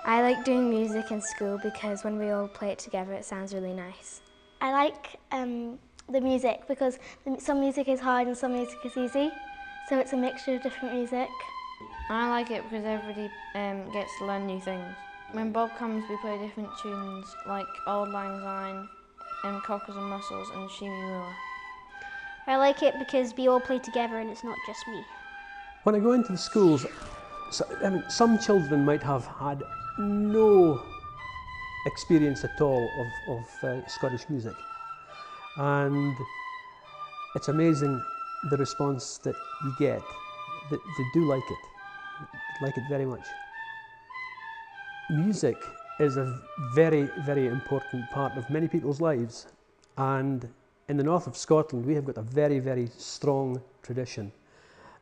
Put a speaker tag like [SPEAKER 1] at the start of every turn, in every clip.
[SPEAKER 1] I like doing music in school because when we all play it together it sounds really nice.
[SPEAKER 2] I like the music because some music is hard and some music is easy, so it's a mixture of different music.
[SPEAKER 3] I like it because everybody gets to learn new things. When Bob comes we play different tunes like Auld Lang Syne, Cockles and Mussels and Shimmy Moolah.
[SPEAKER 4] I like it because we all play together and it's not just me.
[SPEAKER 5] When I go into the schools, some children might have had no experience at all of Scottish music, and it's amazing the response that you get. They do like it very much. Music is a very, very important part of many people's lives, and in the north of Scotland we have got a very, very strong tradition,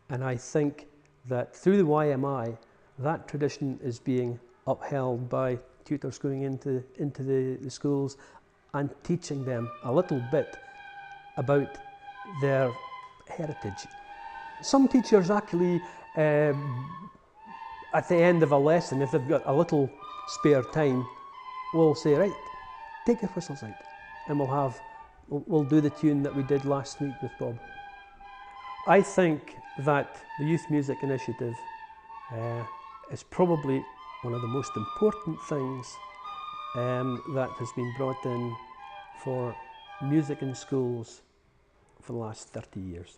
[SPEAKER 5] and I think that through the YMI that tradition is being upheld by tutors going into the schools and teaching them a little bit about their heritage. Some teachers actually, at the end of a lesson, if they've got a little spare time, will say, right, take your whistles out and we'll do the tune that we did last week with Bob. I think that the Youth Music Initiative is probably one of the most important things that has been brought in for music in schools for the last 30 years.